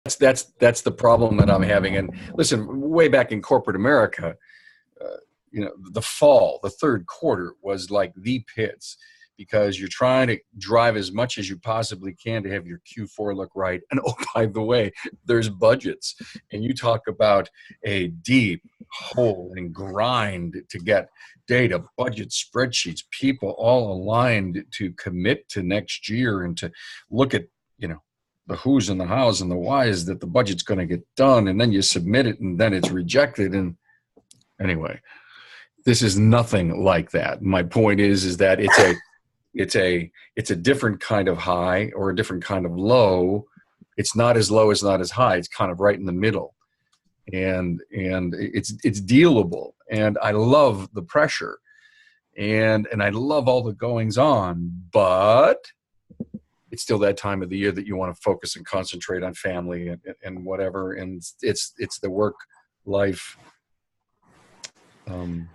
that's the problem that I'm having. And listen, way back in corporate America, the third quarter was like the pits, because you're trying to drive as much as you possibly can to have your Q4 look right. And oh, by the way, there's budgets. And you talk about a deep hole and grind to get data, budget, spreadsheets, people all aligned to commit to next year and to look at, the who's and the how's and the why's that the budget's going to get done. And then you submit it and then it's rejected. And anyway, this is nothing like that. My point is that it's a different kind of high or a different kind of low. It's not as low, it's not as high. It's kind of right in the middle, and it's dealable. And I love the pressure, and I love all the goings on, but it's still that time of the year that you want to focus and concentrate on family and whatever. And it's the work life.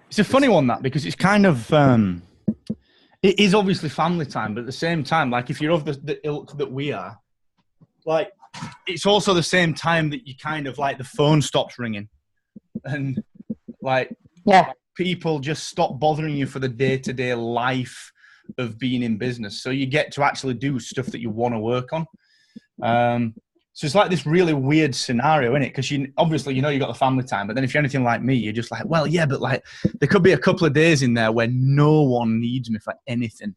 It's a funny one, that, because it's kind of, it is obviously family time, but at the same time, like if you're of the ilk that we are, like it's also the same time that you kind of like the phone stops ringing and like people just stop bothering you for the day-to-day life of being in business. So you get to actually do stuff that you want to work on. So it's like this really weird scenario, isn't it? Because you obviously, you got the family time, but then if you're anything like me, you're just like, well, yeah, but like there could be a couple of days in there where no one needs me for anything.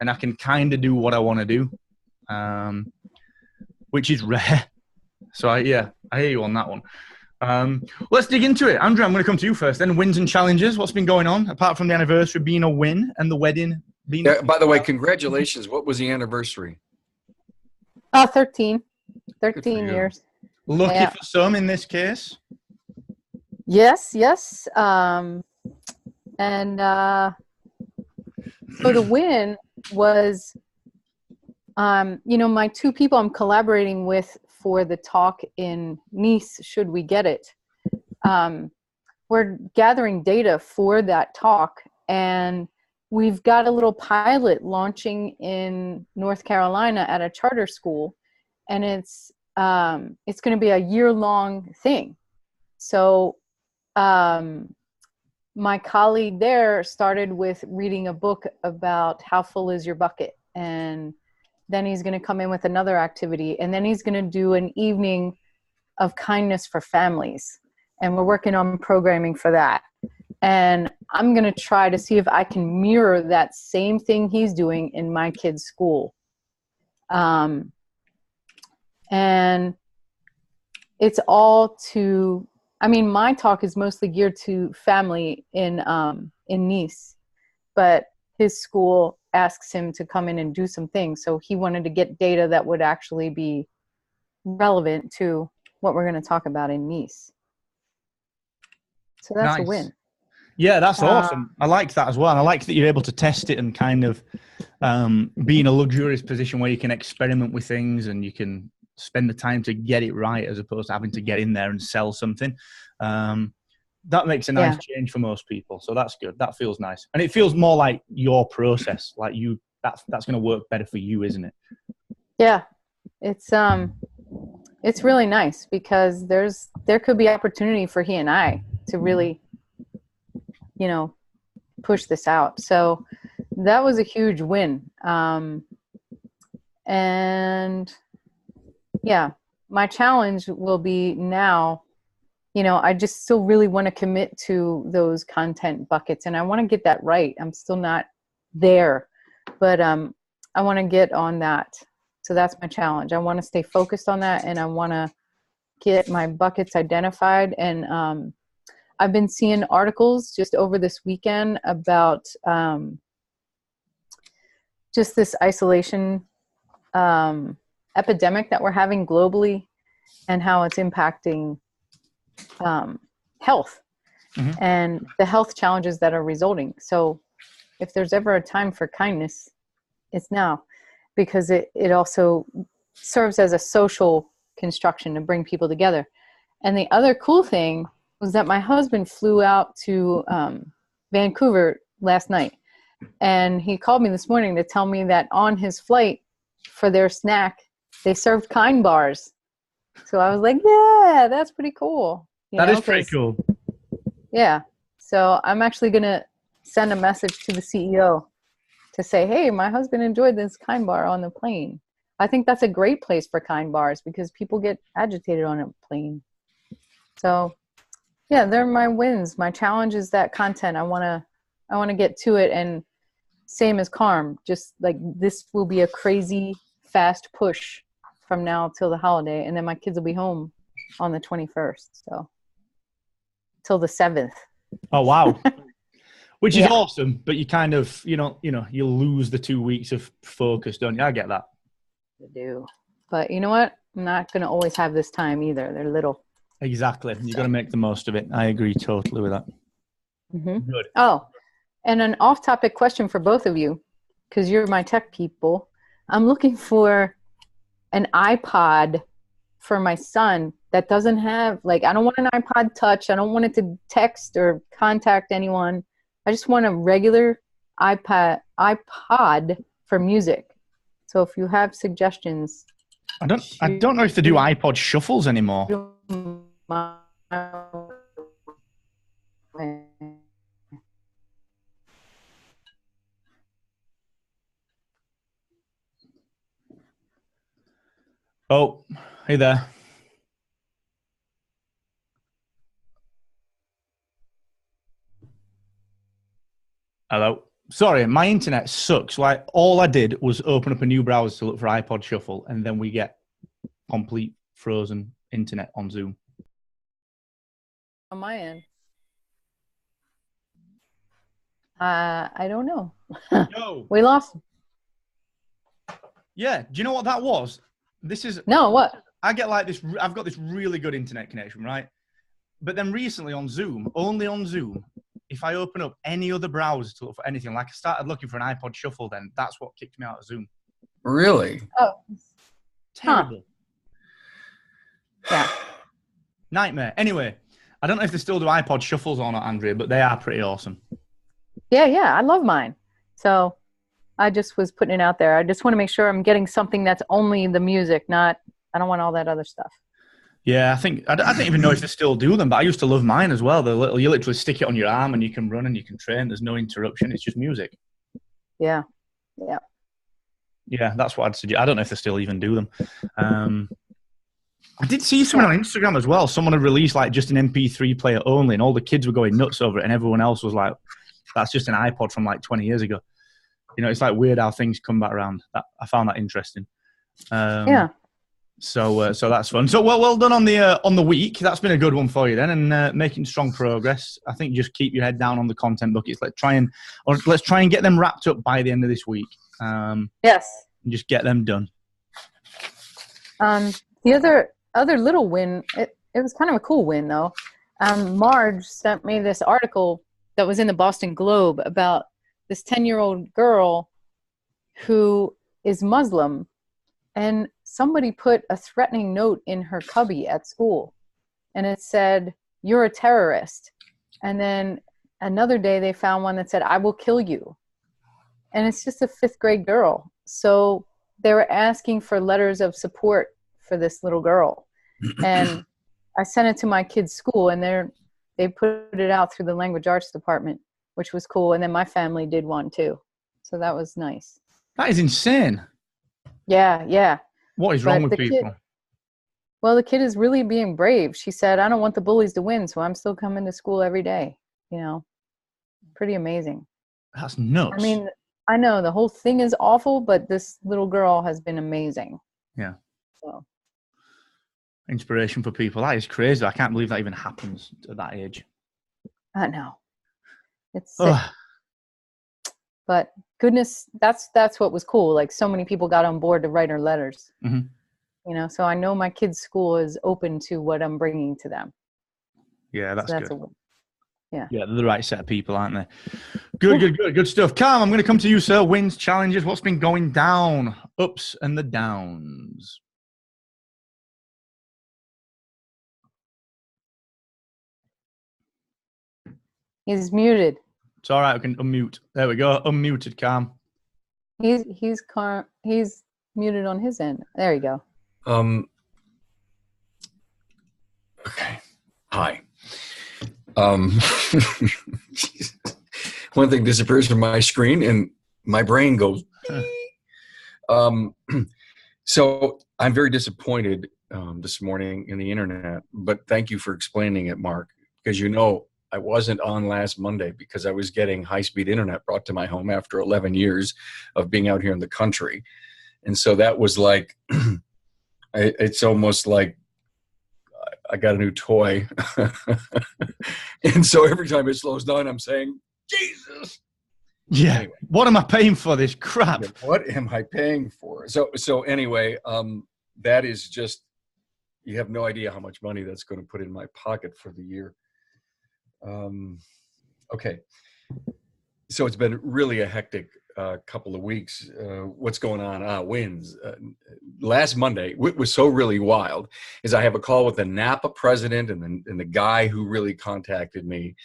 And I can kind of do what I want to do, which is rare. So I hear you on that one. Let's dig into it. Andrew, I'm going to come to you first. Then wins and challenges. What's been going on apart from the anniversary being a win and the wedding being? Yeah, by the way, congratulations. What was the anniversary? 13 years. Lucky for some in this case. Yes. And so the win was, my two people I'm collaborating with for the talk in Nice, should we get it? We're gathering data for that talk, and we've got a little pilot launching in North Carolina at a charter school, and it's going to be a year-long thing. So my colleague there started with reading a book about how full is your bucket, and then he's going to come in with another activity, and then he's going to do an evening of kindness for families. And we're working on programming for that. And I'm going to try to see if I can mirror that same thing he's doing in my kid's school. And it's all to, my talk is mostly geared to family in Nice, but his school asks him to come in and do some things. So he wanted to get data that would actually be relevant to what we're going to talk about in Nice. So that's nice. A win. Yeah, that's awesome. I like that as well. And I like that you're able to test it and kind of be in a luxurious position where you can experiment with things and you can spend the time to get it right as opposed to having to get in there and sell something. That makes a nice change for most people. So that's good. That feels nice. And it feels more like your process, like that's going to work better for you, isn't it? Yeah. It's really nice because there could be opportunity for he and I to really, push this out. So that was a huge win. And yeah, my challenge will be now, I just still really want to commit to those content buckets and I want to get that right. I'm still not there, but I want to get on that. So that's my challenge. I want to stay focused on that and I want to get my buckets identified. And I've been seeing articles just over this weekend about just this isolation epidemic that we're having globally and how it's impacting health and the health challenges that are resulting. So if there's ever a time for kindness, it's now, because it also serves as a social construction to bring people together. And the other cool thing was that my husband flew out to Vancouver last night, and he called me this morning to tell me that on his flight for their snack, they served Kind bars. So I was like, yeah, that's pretty cool. That is pretty cool. Yeah. So I'm actually going to send a message to the CEO to say, hey, my husband enjoyed this Kind Bar on the plane. I think that's a great place for Kind Bars because people get agitated on a plane. So yeah, they're my wins. My challenge is that content. I want to get to it, and same as Carm, just like this will be a crazy fast push from now till the holiday, and then my kids will be home on the 21st. So till the 7th. Oh wow. Which is awesome, but you kind of, you lose the 2 weeks of focus, don't you? I get that. I do. But you know what? I'm not going to always have this time either. They're little. Exactly. You got to make the most of it. I agree totally with that. Mm-hmm. Good. Oh, and an off-topic question for both of you, because you're my tech people. I'm looking for an iPod for my son that doesn't have, I don't want an iPod Touch. I don't want it to text or contact anyone. I just want a regular iPod for music. So if you have suggestions, I don't know if they do iPod shuffles anymore. Oh, hey there. Hello. Sorry, my internet sucks. All I did was open up a new browser to look for iPod Shuffle, and then we get complete frozen internet on Zoom. On my end. I don't know. No. We lost. Yeah. Do you know what that was? No, what? I get this. I've got this really good internet connection, right? But then recently on Zoom, only on Zoom, if I open up any other browser to look for anything, I started looking for an iPod Shuffle, then that's what kicked me out of Zoom. Really? Oh. Terrible. Huh. Yeah. Nightmare. Anyway, I don't know if they still do iPod Shuffles or not, Andrea, but they are pretty awesome. Yeah. I love mine. So I just was putting it out there. I just want to make sure I'm getting something that's only the music, I don't want all that other stuff. Yeah, I don't even know if they still do them, but I used to love mine as well. You literally stick it on your arm and you can run and you can train. There's no interruption. It's just music. Yeah. Yeah, that's what I'd suggest. I don't know if they still even do them. I did see something on Instagram as well. Someone had released just an MP3 player only, and all the kids were going nuts over it, and everyone else was like, that's just an iPod from 20 years ago. It's weird how things come back around. I found that interesting. Yeah. So that's fun. So well done on the week. That's been a good one for you then, and making strong progress. I think just keep your head down on the content buckets. Let's try and get them wrapped up by the end of this week. Yes. And just get them done. The other little win. It was kind of a cool win though. Marge sent me this article that was in the Boston Globe about this 10-year-old girl who is Muslim. And somebody put a threatening note in her cubby at school. And it said, "You're a terrorist." And then another day they found one that said, "I will kill you." And it's just a 5th grade girl. So they were asking for letters of support for this little girl. And I sent it to my kids' school, and they put it out through the language arts department, which was cool. And then my family did one too. So that was nice. That is insane. Yeah. What is wrong with people? The kid is really being brave. She said, "I don't want the bullies to win, so I'm still coming to school every day." Pretty amazing. That's nuts. I mean, I know the whole thing is awful, but this little girl has been amazing. Yeah. So. Inspiration for people. That is crazy. I can't believe that even happens at that age. I know. It's sick. But goodness, that's what was cool. So many people got on board to write her letters. Mm-hmm. So I know my kids' school is open to what I'm bringing to them. Yeah, that's good. Yeah, they're the right set of people, aren't they? Good stuff. Cam, I'm going to come to you, sir. Wins, challenges. What's been going down? Ups and the downs. He's muted. It's all right. I can unmute. There we go. Unmuted, Cam. He's muted on his end. There you go. Hi. One thing disappears from my screen and my brain goes. So I'm very disappointed this morning in the internet, but thank you for explaining it, Mark, because I wasn't on last Monday because I was getting high-speed internet brought to my home after 11 years of being out here in the country. And so that was like, it's almost like I got a new toy. And so every time it slows down, I'm saying, Jesus. Yeah. Anyway. What am I paying for this crap? What am I paying for? So anyway, that is just, you have no idea how much money that's going to put in my pocket for the year. Okay. So it's been really a hectic couple of weeks. What's going on? Wins. Last Monday, what was so really wild is I have a call with the Napa president and the guy who really contacted me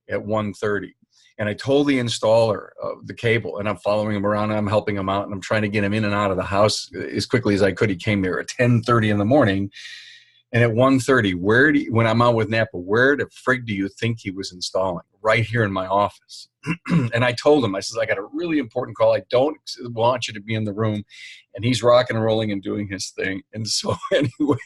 at 1:30. And I told the installer of the cable, and I'm following him around, and I'm helping him out, and I'm trying to get him in and out of the house as quickly as I could. He came there at 10:30 in the morning. And at 1:30, when I'm out with Napa, where the frig do you think he was installing? Right here in my office. And I told him, I said, I got a really important call. I don't want you to be in the room. And he's rocking and rolling and doing his thing. And so anyway,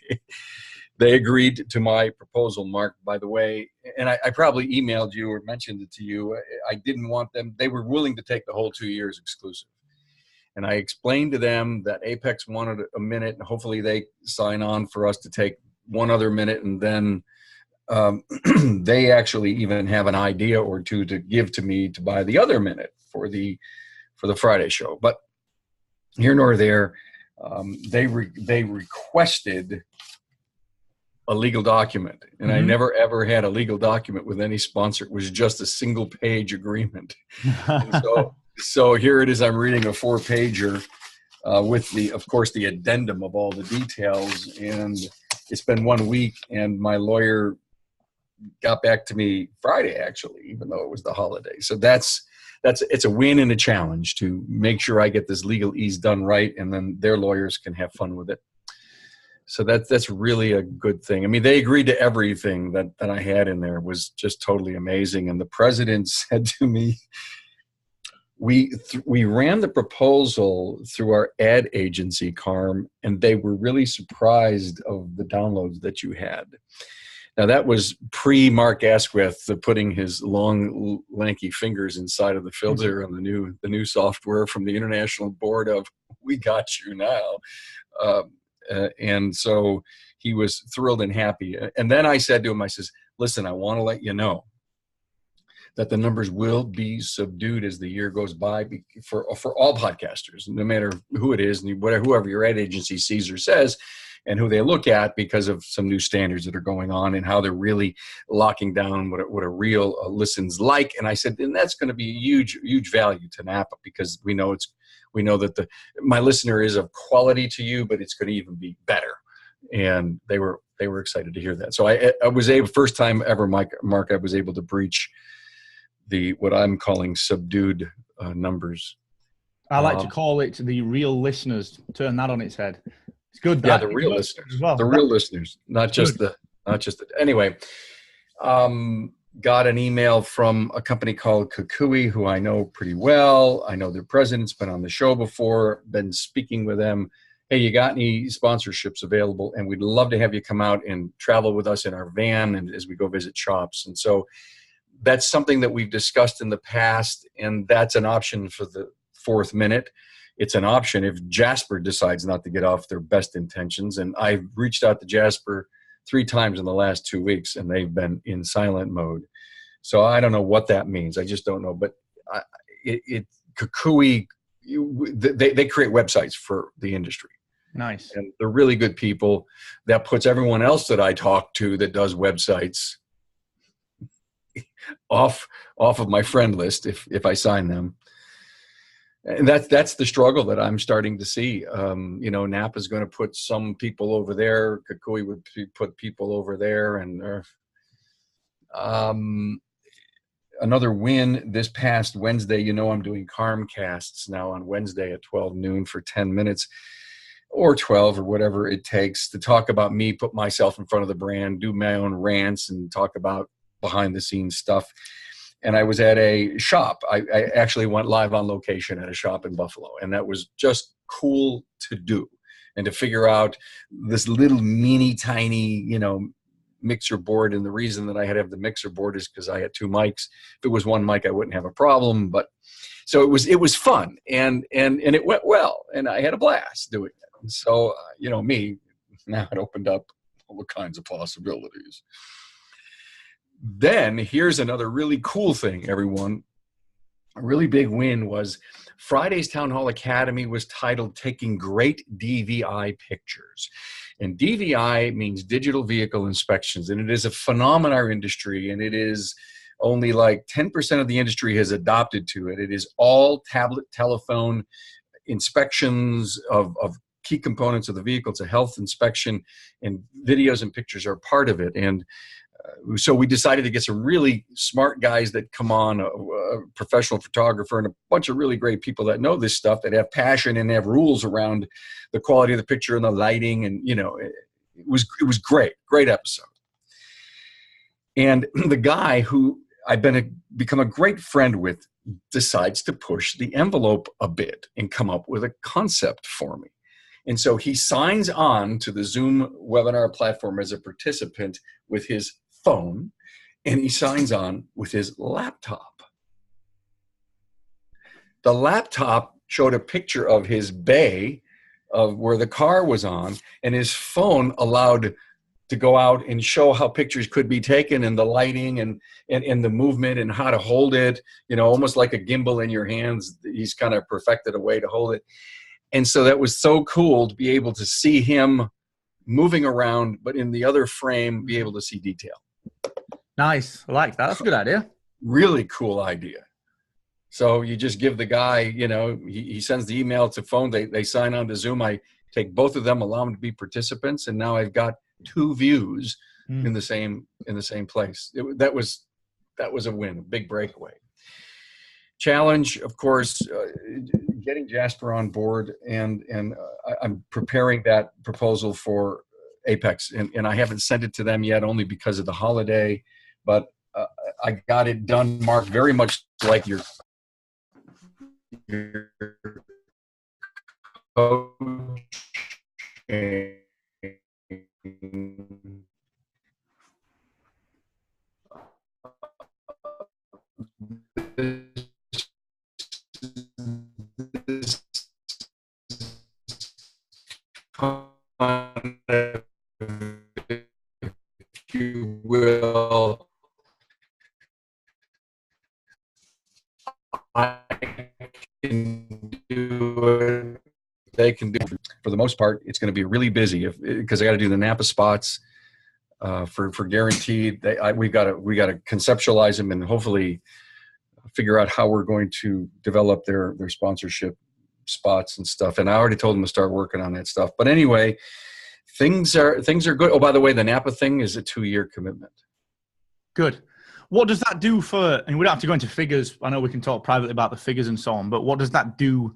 they agreed to my proposal, Mark, by the way. And I probably emailed you or mentioned it to you. I didn't want them. They were willing to take the whole 2 years exclusive. And I explained to them that Apex wanted a minute, and hopefully they sign on for us to take one other minute, and then they actually even have an idea or two to give to me to buy the other minute for the Friday show. But here nor there, they requested a legal document, and I never ever had a legal document with any sponsor. It was just a single page agreement. So here it is. I'm reading a 4-pager with of course the addendum of all the details, and it's been 1 week, and my lawyer got back to me Friday, actually, even though it was the holiday. So it's a win and a challenge to make sure I get this legalese done right, and then their lawyers can have fun with it. So that's really a good thing. I mean, they agreed to everything that I had in there. It was just totally amazing. And the president said to me, we ran the proposal through our ad agency, Carm, and they were really surprised of the downloads that you had. Now, that was pre-Mark Asquith putting his long, lanky fingers inside of the filter on the new software from the International Board of We Got You Now. And so he was thrilled and happy. And then I said to him, I says, listen, I want to let you know that the numbers will be subdued as the year goes by for all podcasters, no matter who it is, and whoever your ad agency sees or says, and who they look at, because of some new standards that are going on and how they're really locking down what a real listen's like. And I said, and that's going to be huge, huge value to Napa, because we know that my listener is of quality to you, but it's going to even be better. And they were excited to hear that. So I was able, first time ever, Mark, I was able to breach what I'm calling subdued numbers. I like to call it the real listeners. Turn that on its head. It's good. Yeah, the real listeners. Well. The real listeners, not just the. Anyway, got an email from a company called Kukui, who I know pretty well. I know their president's been on the show before. Been speaking with them. Hey, you got any sponsorships available? And we'd love to have you come out and travel with us in our van, and as we go visit shops. And so that's something that we've discussed in the past, and that's an option for the fourth minute. It's an option if Jasper decides not to get off their best intentions. And I've reached out to Jasper 3 times in the last 2 weeks, and they've been in silent mode. So I don't know what that means. I just don't know. But Kukui, they create websites for the industry. Nice. And they're really good people. That puts everyone else that I talk to that does websites off of my friend list if I sign them. And that's the struggle that I'm starting to see. Napa's going to put some people over there. Kukui would put people over there. And another win this past Wednesday. I'm doing Carmcasts now on Wednesday at 12 noon for 10 minutes. or 12 or whatever it takes to talk about me, put myself in front of the brand, do my own rants and talk about behind the scenes stuff. And I was at a shop. I actually went live on location at a shop in Buffalo, and that was just cool to do and to figure out this little mini tiny, mixer board. And the reason that I had to have the mixer board is because I had 2 mics. If it was 1 mic, I wouldn't have a problem. But so it was fun and it went well, and I had a blast doing it. And so, me, now it opened up all kinds of possibilities. Then here's another really cool thing, everyone. A really big win was Friday's Town Hall Academy was titled Taking Great DVI Pictures. And DVI means Digital Vehicle Inspections. And it is a phenomenon in our industry. And it is only like 10% of the industry has adopted to it. It is all tablet, telephone inspections of key components of the vehicle. It's a health inspection, and videos and pictures are part of it. And so we decided to get some really smart guys that come on, a professional photographer and a bunch of really great people that know this stuff, that have passion and have rules around the quality of the picture and the lighting. And, it was great episode. And the guy who I've become a great friend with decides to push the envelope a bit and come up with a concept for me. And so he signs on to the Zoom webinar platform as a participant with his phone, and he signs on with his laptop. The laptop showed a picture of his bay of where the car was on, and his phone allowed to go out and show how pictures could be taken, and the lighting and the movement and how to hold it, almost like a gimbal in your hands. He's kind of perfected a way to hold it. And so that was so cool to be able to see him moving around, but in the other frame, be able to see detail. Nice. I like that. That's a good idea. Really cool idea. So you just give the guy, he sends the email to phone. They sign on to Zoom. I take both of them, allow them to be participants. And now I've got 2 views in the same place. That was a win, a big breakaway. Challenge, of course, getting Jasper on board, and I'm preparing that proposal for Apex, and I haven't sent it to them yet, only because of the holiday, but I got it done, Mark, very much like your coaching. If you will, I can do it. They can do it. For the most part, it's going to be really busy because I got to do the Napa spots for guaranteed. We got to conceptualize them and hopefully figure out how we're going to develop their sponsorship spots and stuff. And I already told them to start working on that stuff. But anyway, things are good. Oh, by the way, the Napa thing is a 2-year commitment. Good. What does that do for, and we don't have to go into figures. I know we can talk privately about the figures and so on, but what does that do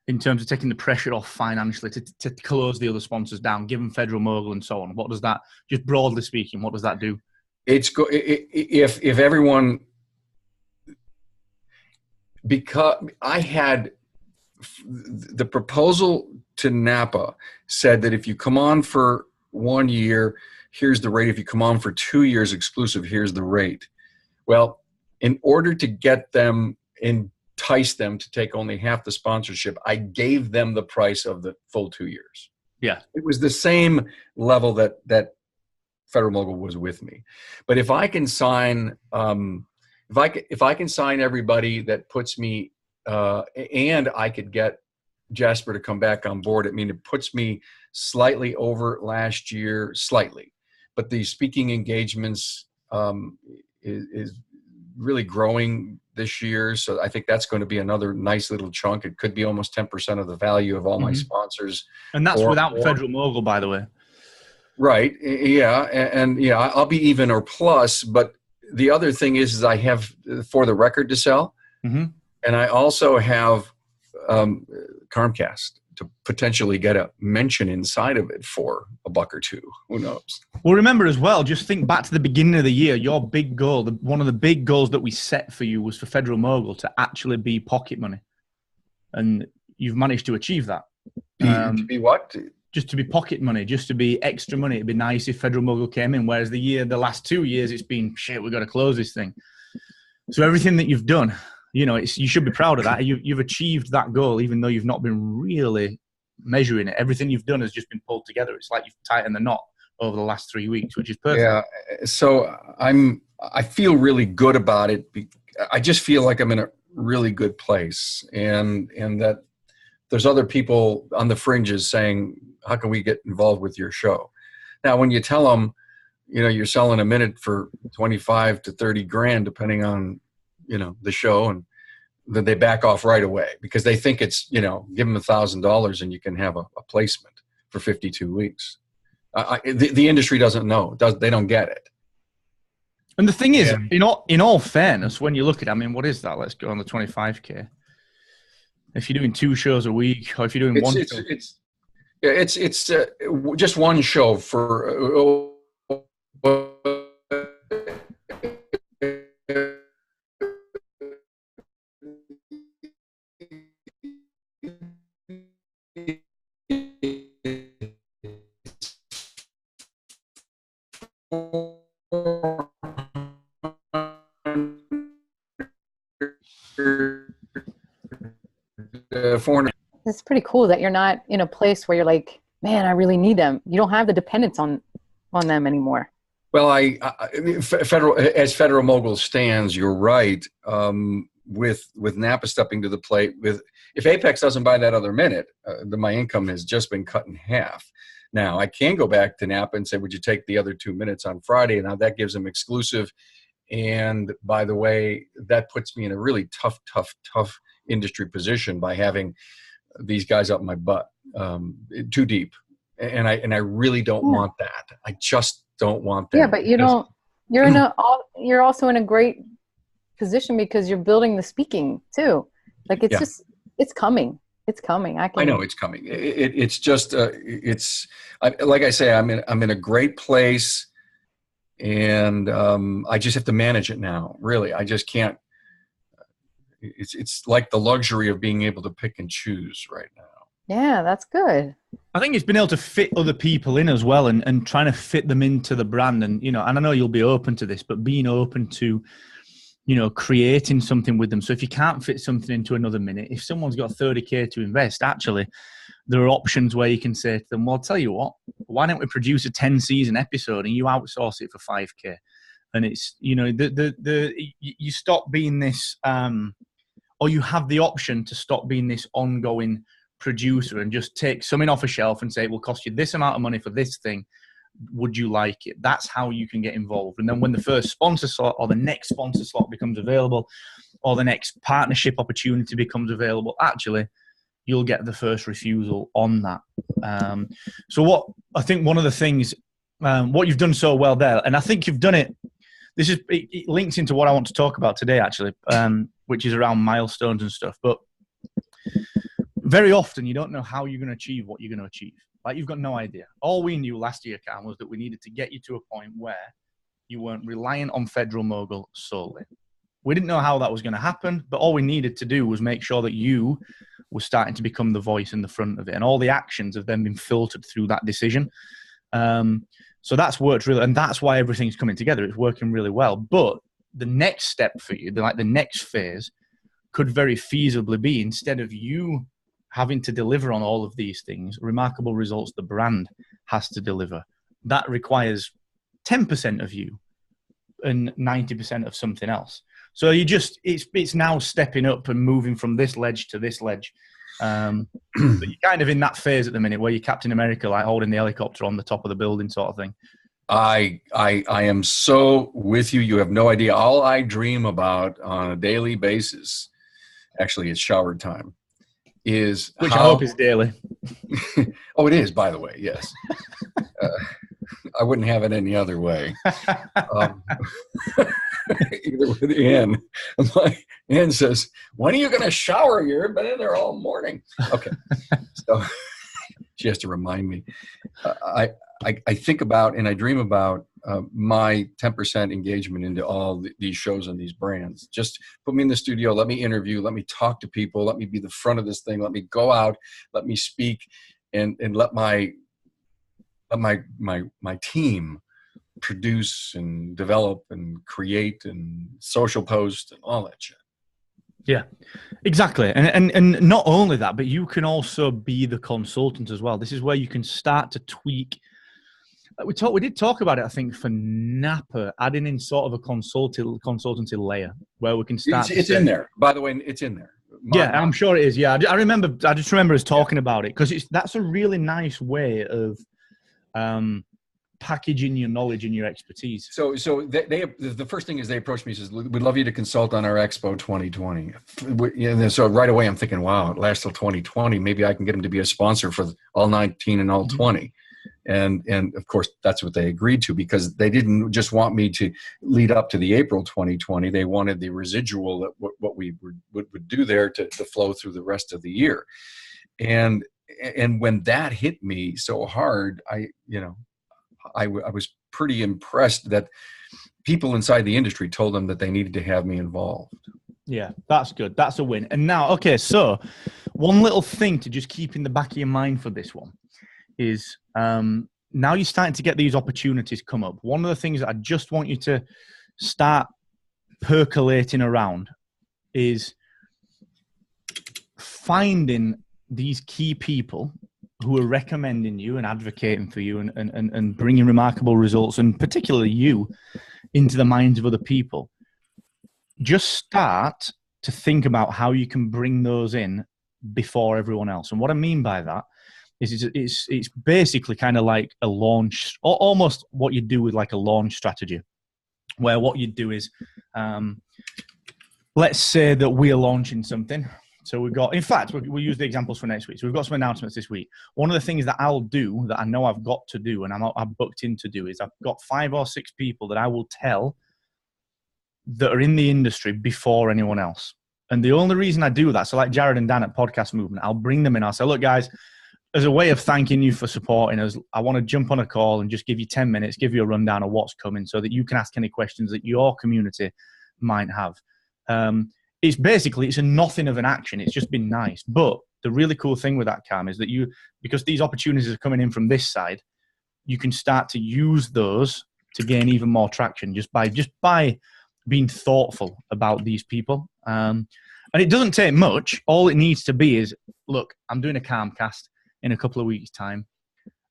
in terms of taking the pressure off financially to close the other sponsors down, given Federal Mogul and so on? What does that, just broadly speaking, what does that do? If everyone, because I had the proposal to Napa said that if you come on for 1 year, here's the rate. If you come on for 2 years exclusive, here's the rate. Well, in order to get them, entice them to take only half the sponsorship, I gave them the price of the full 2 years. Yeah. It was the same level that Federal Mogul was with me. But if I can sign, if I can sign everybody that puts me, and I could get Jasper to come back on board, I mean, it puts me slightly over last year, slightly. But the speaking engagements is really growing this year. So I think that's going to be another nice little chunk. It could be almost 10% of the value of all my sponsors. And that's without Federal Mogul, by the way. Right. Yeah. And yeah, I'll be even or plus. But the other thing is I have For the Record to sell. Mm-hmm. And I also have Comcast to potentially get a mention inside of it for a buck or two. Who knows? Well, remember as well, just think back to the beginning of the year. Your big goal, one of the big goals that we set for you was for Federal Mogul to actually be pocket money. And you've managed to achieve that. To be what? Just to be pocket money, just to be extra money. It'd be nice if Federal Mogul came in, whereas the last 2 years, it's been, shit, we've got to close this thing. So everything that you've done, you should be proud of that. You've achieved that goal, even though you've not been really measuring it. Everything you've done has just been pulled together. It's like you've tightened the knot over the last 3 weeks, which is perfect. Yeah. So I feel really good about it. I just feel like I'm in a really good place, and that there's other people on the fringes saying, how can we get involved with your show? Now, when you tell them, you're selling a minute for 25 to 30 grand, depending on, the show, and then they back off right away because they think it's, give them $1,000 and you can have a placement for 52 weeks. The industry doesn't know. They don't get it. And the thing is, in all fairness, when you look at it, I mean, what is that? Let's go on the 25K. If you're doing 2 shows a week, or if you're doing one show. It's just one show for It's pretty cool that you're not in a place where you're like, man, I really need them. You don't have the dependence on them anymore. Well, I mean, Federal Mogul stands, you're right. With Napa stepping to the plate, if Apex doesn't buy that other minute, then my income has just been cut in half. Now I can go back to Napa and say, would you take the other 2 minutes on Friday? And now that gives them exclusive. And by the way, that puts me in a really tough industry position by having these guys up my butt, too deep. And I really don't want that. I just don't want that. Yeah, but you're also in a great position because you're building the speaking too. Like it's coming. It's coming. I know it's coming. It's just like I say, I'm in a great place, and I just have to manage it now. Really, I just can't. It's like the luxury of being able to pick and choose right now. Yeah, that's good. I think it's been able to fit other people in as well, and trying to fit them into the brand. And, and I know you'll be open to this, but being open to, creating something with them. So if you can't fit something into another minute, if someone's got 30K to invest, actually, there are options where you can say to them, well, I'll tell you what, why don't we produce a 10-season episode and you outsource it for 5K? And it's, you stop being this, or you have the option to stop being this ongoing producer and just take something off a shelf and say, it will cost you this amount of money for this thing. Would you like it? That's how you can get involved. And then when the first sponsor slot or the next sponsor slot becomes available, or the next partnership opportunity becomes available, actually, you'll get the first refusal on that. So what I think one of the things, what you've done so well there, and I think you've done it, it links into what I want to talk about today, actually, which is around milestones and stuff. But very often you don't know how you're going to achieve what you're going to achieve. Like, you've got no idea. All we knew last year, Cam, was that we needed to get you to a point where you weren't reliant on Federal Mogul solely. We didn't know how that was going to happen, but all we needed to do was make sure that you were starting to become the voice in the front of it. And all the actions have then been filtered through that decision. So that's worked really, and that's why everything's coming together. It's working really well. But the next step for you, the next phase, could very feasibly be, instead of you having to deliver on all of these things, remarkable results the brand has to deliver. That requires 10% of you and 90% of something else. So it's now stepping up and moving from this ledge to this ledge. But you're kind of in that phase at the minute where you're Captain America, like holding the helicopter on the top of the building sort of thing. I am so with you. You have no idea. All I dream about on a daily basis, actually it's shower time, is which I hope is daily. Oh, it is, by the way. Yes. I wouldn't have it any other way. either with Ann. I'm like, Ann says, when are you going to shower? You've been in there all morning. Okay. So she has to remind me. I think about and I dream about my 10% engagement into all these shows and these brands. Just put me in the studio, let me interview, let me talk to people, let me be the front of this thing, let me go out, let me speak, and let my team produce and develop and create and social post and all that shit. Yeah, exactly. And not only that, but you can also be the consultant as well. This is where you can start to tweak. We did talk about it, I think, for Napa, adding in sort of a consultancy layer where we can start. It's in there. By the way, it's in there. I'm sure it is. Yeah, I just remember us talking about it because that's a really nice way of packaging your knowledge and your expertise. So they the first thing is they approached me and says, we'd love you to consult on our Expo 2020. And so right away I'm thinking, wow, it lasts till 2020. Maybe I can get them to be a sponsor for all 19 and all 20. And of course that's what they agreed to, because they didn't just want me to lead up to the April 2020. They wanted the residual that what we would do there to flow through the rest of the year. And when that hit me so hard, I was pretty impressed that people inside the industry told them that they needed to have me involved. Yeah, that's good. That's a win. And now, okay, so one little thing to just keep in the back of your mind for this one is now you're starting to get these opportunities come up. One of the things that I just want you to start percolating around is finding these key people who are recommending you and advocating for you and bringing remarkable results, and particularly you, into the minds of other people. Just start to think about how you can bring those in before everyone else. And what I mean by that is it's basically kind of like a launch, or almost what you do with like a launch strategy, where what you do is, let's say that we're launching something. So we've got, in fact, we'll use the examples for next week. So we've got some announcements this week. One of the things that I'll do, that I know I've got to do, and I'm booked in to do, is I've got 5 or 6 people that I will tell that are in the industry before anyone else. And the only reason I do that, so like Jared and Dan at Podcast Movement, I'll bring them in. I'll say, look, guys, as a way of thanking you for supporting us, I want to jump on a call and just give you 10 minutes, give you a rundown of what's coming so that you can ask any questions that your community might have. It's a nothing of an action. It's just been nice. But the really cool thing with that, Cam, is that because these opportunities are coming in from this side, you can start to use those to gain even more traction just by being thoughtful about these people. And it doesn't take much. All it needs to be is, look, I'm doing a Calmcast in a couple of weeks' time.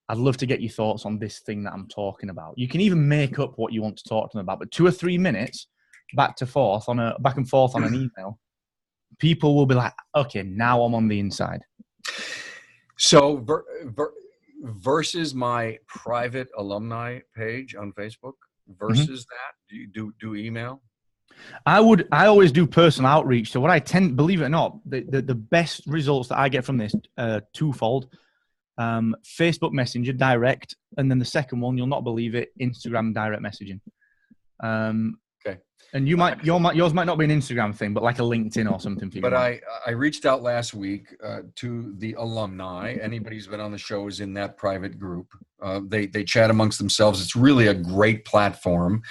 I'd love to get your thoughts on this thing that I'm talking about. You can even make up what you want to talk to them about, but 2 or 3 minutes back and forth on an email, people will be like, okay, now I'm on the inside. So versus my private alumni page on Facebook, versus that, do you do email? I always do personal outreach. So what I believe it or not, the best results that I get from this twofold: Facebook Messenger direct, and then the second one, you'll not believe it, Instagram direct messaging. Okay. And yours might not be an Instagram thing, but like a LinkedIn or something for you. But I reached out last week to the alumni. Anybody who's been on the show is in that private group. They chat amongst themselves. It's really a great platform.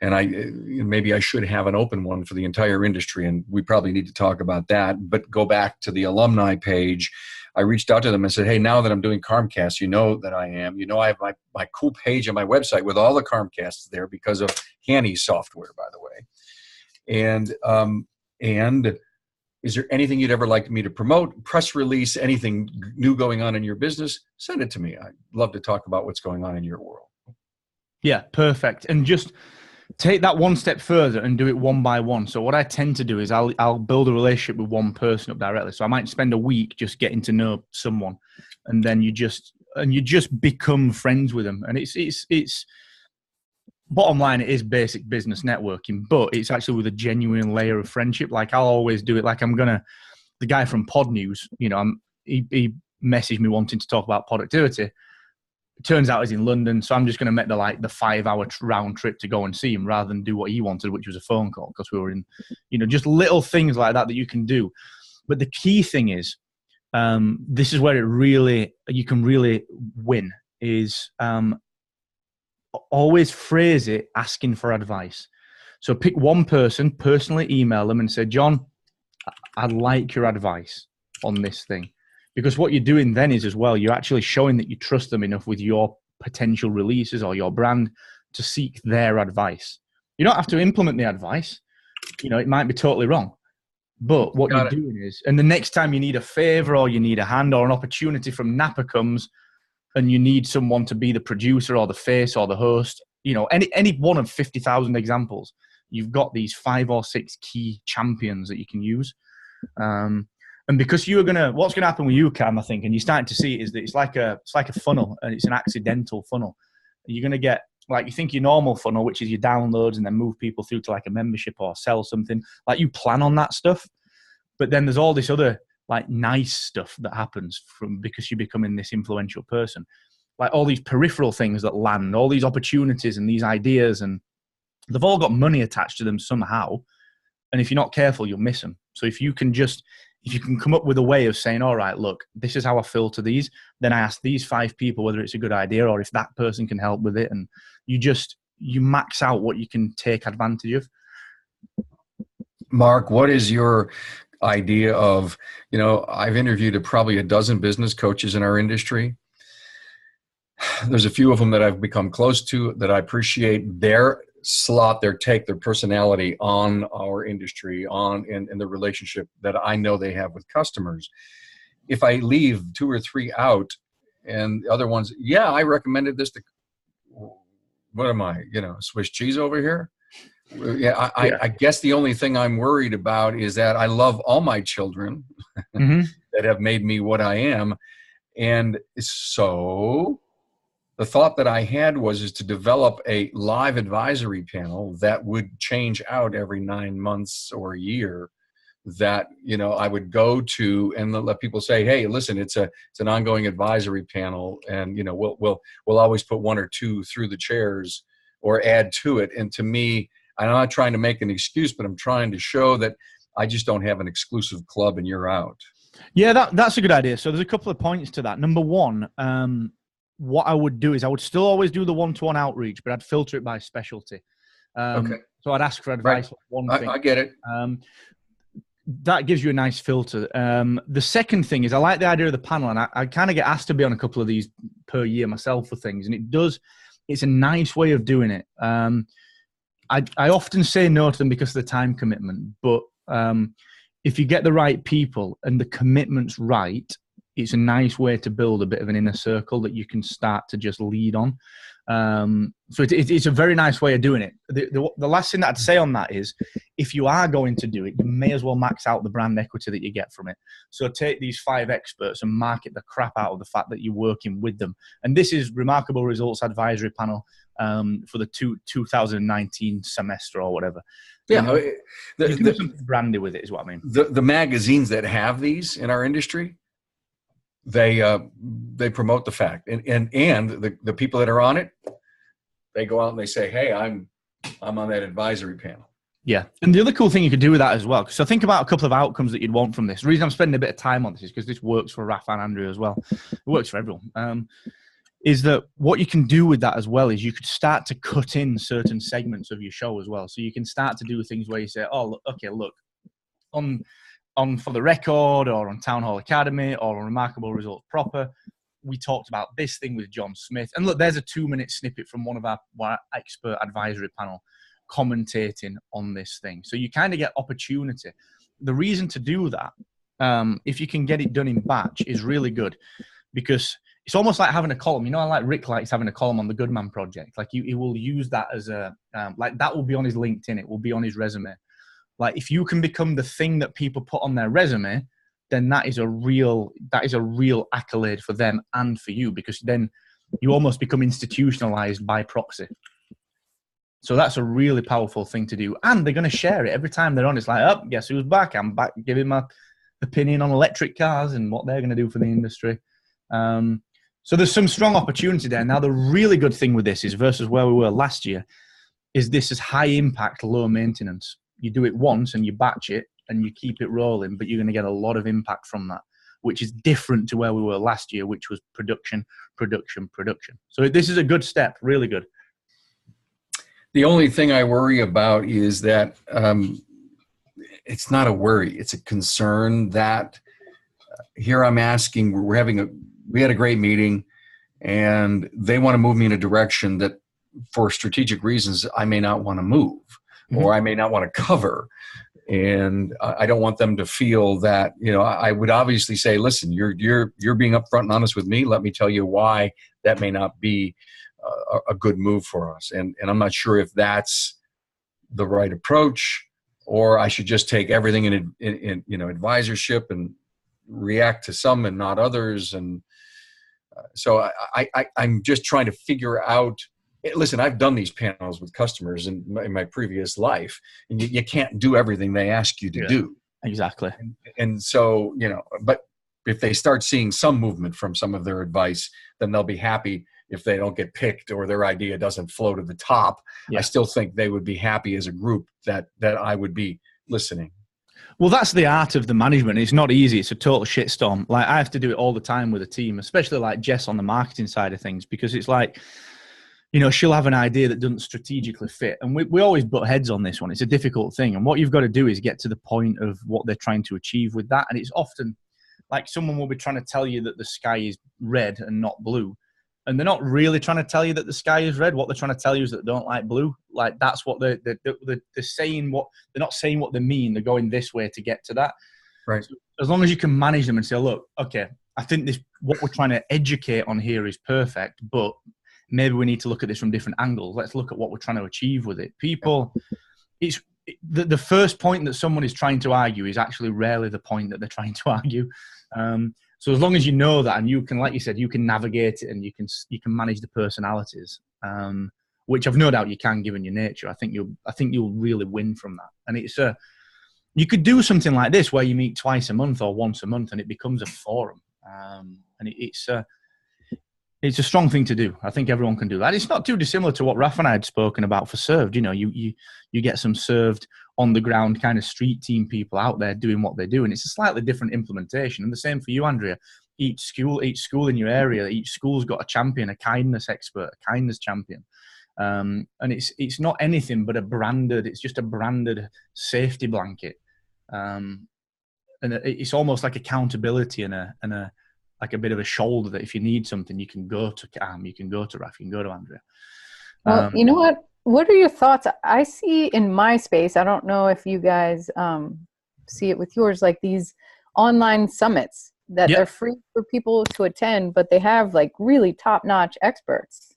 And maybe I should have an open one for the entire industry, and we probably need to talk about that. But go back to the alumni page. I reached out to them and said, hey, now that I'm doing Carmcast, you know that I am. You know, I have my cool page on my website with all the Carmcasts there because of Hanny's software, by the way. And is there anything you'd ever like me to promote, press release, anything new going on in your business? Send it to me. I'd love to talk about what's going on in your world. Yeah, perfect. And just take that one step further and do it one by one. So what I tend to do is I'll build a relationship with one person up directly. So I might spend a week just getting to know someone, and then you just become friends with them. And it's bottom line, it is basic business networking, but it's actually with a genuine layer of friendship. Like I'll always do it. Like the guy from Pod News, he messaged me wanting to talk about productivity. It turns out he's in London, so I'm just going to make the 5-hour round trip to go and see him rather than do what he wanted, which was a phone call, because we were in, just little things like that you can do. But the key thing is, this is where you can really win, is always phrase it asking for advice. So pick one person, personally email them and say, John, I'd like your advice on this thing. Because what you're doing then is, as well, you're actually showing that you trust them enough with your potential releases or your brand to seek their advice. You don't have to implement the advice. It might be totally wrong. But what you're doing is, and the next time you need a favor or you need a hand or an opportunity from Napa comes and you need someone to be the producer or the face or the host, any one of 50,000 examples, you've got these 5 or 6 key champions that you can use. And because what's going to happen with you, Cam, I think, and you're starting to see it, is that it's like a funnel, and it's an accidental funnel. You're going to get, you think your normal funnel, which is your downloads and then move people through to a membership or sell something, you plan on that stuff. But then there's all this other nice stuff that happens because you're becoming this influential person. All these peripheral things that land, all these opportunities and these ideas, and they've all got money attached to them somehow. And if you're not careful, you'll miss them. So if you can come up with a way of saying, all right, look, this is how I filter these, then I ask these 5 people whether it's a good idea or if that person can help with it. And you max out what you can take advantage of. Mark, what is your idea of, I've interviewed probably a dozen business coaches in our industry. There's a few of them that I've become close to, that I appreciate their slot, their take, their personality on our industry, in the relationship that I know they have with customers. If I leave 2 or 3 out, and the other ones, I recommended this to, what am I, Swiss cheese over here? I guess the only thing I'm worried about is that I love all my children that have made me what I am. And so the thought that I had is to develop a live advisory panel that would change out every 9 months or a year, that, I would go to and let people say, hey, listen, it's an ongoing advisory panel. And, we'll always put 1 or 2 through the chairs or add to it. And to me, I'm not trying to make an excuse, but I'm trying to show that I just don't have an exclusive club and you're out. Yeah, that's a good idea. So there's a couple of points to that. Number one, what I would do is I would still always do the one-to-one outreach, but I'd filter it by specialty. Okay. So I'd ask for advice on one thing. I get it. That gives you a nice filter. The second thing is I like the idea of the panel, and I kind of get asked to be on a couple of these per year myself for things, and it's a nice way of doing it. I often say no to them because of the time commitment, but if you get the right people and the commitment's right, it's a nice way to build a bit of an inner circle that you can start to just lead on. So it's a very nice way of doing it. The last thing that I'd say on that is, if you are going to do it, you may as well max out the brand equity that you get from it. So take these 5 experts and market the crap out of the fact that you're working with them. And this is Remarkable Results Advisory Panel for the 2019 semester or whatever. Yeah, you can do something brandy with it, is what I mean. The magazines that have these in our industry, they promote the fact, and the people that are on it, they go out and they say, hey, I'm on that advisory panel. Yeah. And the other cool thing you could do with that as well, so think about a couple of outcomes that you'd want from this. The reason I'm spending a bit of time on this is because this works for Raf and Andrew as well. It works for everyone. Is that what you can do with that as well is you could start to cut in certain segments of your show as well. So you can start to do things where you say, oh, okay, look, on For the Record or on Town Hall Academy or on Remarkable Results Proper, we talked about this thing with John Smith. And look, there's a 2-minute snippet from one of our expert advisory panel commentating on this thing. So you kind of get opportunity. The reason to do that, if you can get it done in batch, is really good, because it's almost like having a column. Like Rick likes having a column on the Goodman Project. Like he will use that as that will be on his LinkedIn. It will be on his resume. Like if you can become the thing that people put on their resume, then that is a real accolade for them and for you, because then you almost become institutionalized by proxy. So that's a really powerful thing to do. And they're going to share it every time they're on. It's like, oh, guess who's back? I'm back giving my opinion on electric cars and what they're going to do for the industry. So there's some strong opportunity there. Now, the really good thing with this is versus where we were last year is this is high impact, low maintenance. You do it once and you batch it and you keep it rolling, but you're going to get a lot of impact from that, which is different to where we were last year, which was production, production, production. So this is a good step, really good. The only thing I worry about is that it's not a worry, it's a concern that here I'm asking, we had a great meeting and they want to move me in a direction that for strategic reasons I may not want to move or I may not want to cover. And I don't want them to feel that, I would obviously say, listen, you're being upfront and honest with me. Let me tell you why that may not be a good move for us. And I'm not sure if that's the right approach, or I should just take everything in advisorship and react to some and not others. And so I'm just trying to figure out, listen, I've done these panels with customers in my previous life, and you can't do everything they ask you to do. Exactly. And so, but if they start seeing some movement from some of their advice, then they'll be happy if they don't get picked or their idea doesn't flow to the top. I still think they would be happy as a group that I would be listening. Well, that's the art of the management. It's not easy. It's a total shitstorm. Like, I have to do it all the time with a team, especially like Jess on the marketing side of things, because it's like, she'll have an idea that doesn't strategically fit. And we always butt heads on this one. It's a difficult thing. And what you've got to do is get to the point of what they're trying to achieve with that. And it's often like someone will be trying to tell you that the sky is red and not blue. And they're not really trying to tell you that the sky is red. What they're trying to tell you is that they don't like blue. Like, that's what they're saying. They're not saying what they mean. They're going this way to get to that. Right. So as long as you can manage them and say, look, okay, I think what we're trying to educate on here is perfect, but maybe we need to look at this from different angles. Let's look at what we're trying to achieve with it. The first point that someone is trying to argue is actually rarely the point that they're trying to argue. So as long as you know that, and you can, like you said, you can navigate it and you can manage the personalities, which I've no doubt you can, given your nature. I think you'll really win from that. And you could do something like this where you meet twice a month or once a month, and it becomes a forum. And it's a strong thing to do. I think everyone can do that. It's not too dissimilar to what Raf and I had spoken about for Served. You get some Served on the ground kind of street team people out there doing what they do, and it's a slightly different implementation. And the same for you, Andrea. Each school in your area, each school's got a champion, a kindness expert, a kindness champion. And it's not anything but it's just a branded safety blanket. And it's almost like accountability and a like a bit of a shoulder that if you need something, you can go to Cam, you can go to Raf, you can go to Andrea. Well, you know what? What are your thoughts? I see in my space, I don't know if you guys see it with yours, like these online summits that they're free for people to attend, but they have like really top-notch experts.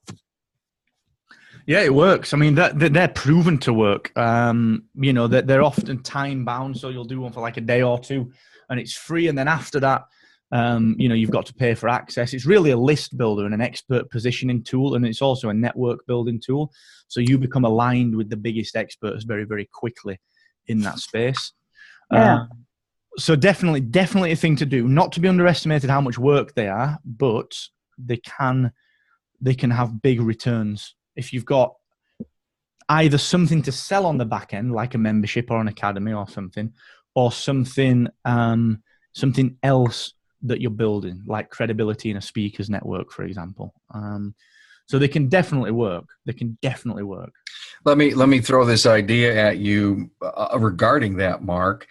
Yeah, it works. I mean, they're proven to work. That they're often time-bound, so you'll do one for like a day or two, and it's free. And then after that, you've got to pay for access. It's really a list builder and an expert positioning tool, and it's also a network building tool. So you become aligned with the biggest experts very, very quickly in that space. Yeah. So definitely a thing to do. Not to be underestimated how much work they are, but they can have big returns if you've got either something to sell on the back end, like a membership or an academy or something else that you're building, like credibility in a speakers network, for example. So they can definitely work. Let me throw this idea at you regarding that, Mark.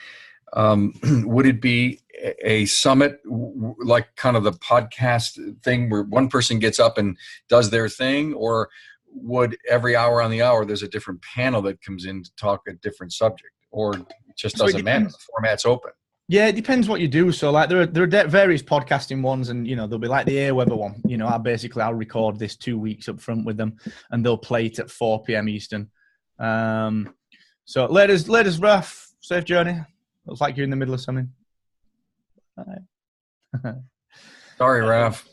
Would it be a summit like kind of the podcast thing where one person gets up and does their thing, or would every hour on the hour there's a different panel that comes in to talk a different subject, or it just doesn't matter? The format's open. Yeah, it depends what you do. So like there are various podcasting ones, and there'll be like the Airweather one. I'll record this 2 weeks up front with them, and they'll play it at 4 p.m. Eastern. So ladies, Raf, safe journey. Looks like you're in the middle of something. Sorry, Raf.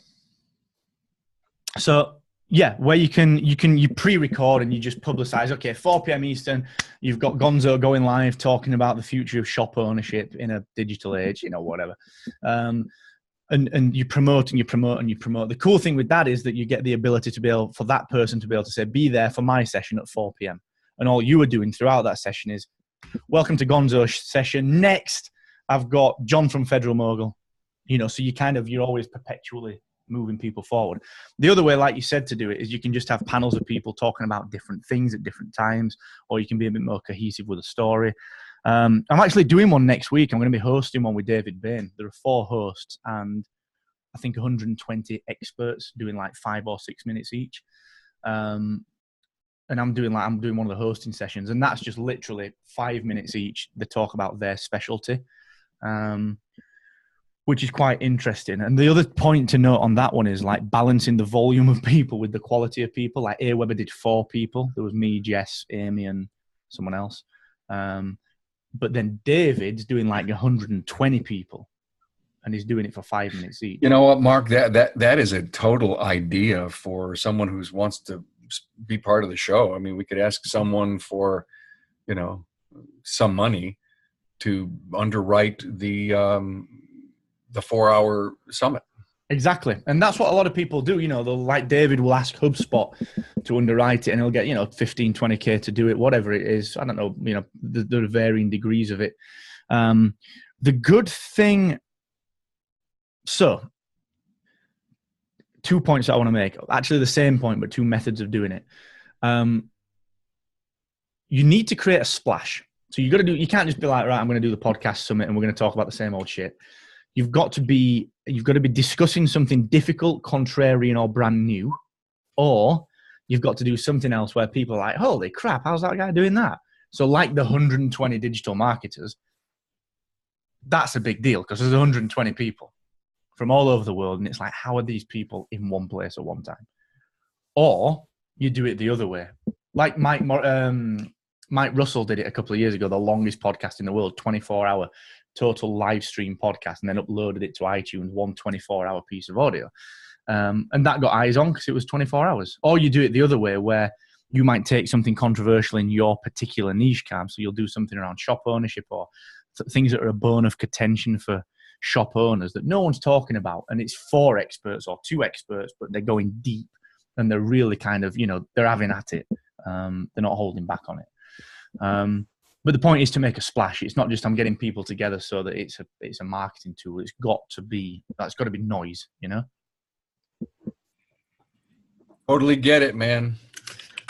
So yeah, where you pre-record and you just publicize. Okay, 4 p.m. Eastern. You've got Gonzo going live talking about the future of shop ownership in a digital age. Whatever. and you promote and you promote and you promote. The cool thing with that is that you get the ability to be able, for that person to be able to say, be there for my session at 4 p.m. And all you are doing throughout that session is, welcome to Gonzo's session. Next, I've got John from Federal Mogul. You know, so you're always perpetually moving people forward. The other way, like you said, to do it is you can just have panels of people talking about different things at different times, or you can be a bit more cohesive with a story. I'm actually doing one next week. I'm going to be hosting one with David Bain. There are 4 hosts and I think 120 experts doing like 5 or 6 minutes each. And I'm doing one of the hosting sessions, and that's just literally 5 minutes each. They talk about their specialty. Which is quite interesting. And the other point to note on that one is like balancing the volume of people with the quality of people. Like AWeber did 4 people. There was me, Jess, Amy, and someone else. But then David's doing like 120 people, and he's doing it for 5 minutes each. You know what, Mark? That is a total idea for someone who wants to be part of the show. I mean, we could ask someone for, you know, some money to underwrite the 4-hour summit. Exactly. And that's what a lot of people do. You know, they'll, like David will ask HubSpot to underwrite it, and he'll get, you know, 15, 20K to do it, whatever it is. I don't know, you know, there are varying degrees of it. The good thing, so 2 points that I want to make, actually the same point, but 2 methods of doing it. You need to create a splash. So you can't just be like, right, I'm going to do the podcast summit and we're going to talk about the same old shit. You've got to be discussing something difficult, contrarian, or brand new, or you've got to do something else where people are like, holy crap, how's that guy doing that? So like the 120 digital marketers, that's a big deal because there's 120 people from all over the world. And it's like, how are these people in one place at one time? Or you do it the other way. Like Mike Russell did it a couple of years ago, the longest podcast in the world, 24-hour total live stream podcast, and then uploaded it to iTunes, 1 24-hour piece of audio. And that got eyes on because it was 24 hours. Or you do it the other way where you might take something controversial in your particular niche, Cam. So you'll do something around shop ownership or things that are a bone of contention for shop owners that no one's talking about. And it's 4 experts or 2 experts, but they're going deep and they're really kind of, you know, they're having at it. They're not holding back on it. But the point is to make a splash. It's not just I'm getting people together so that it's a marketing tool. That's got to be noise, you know? Totally get it, man.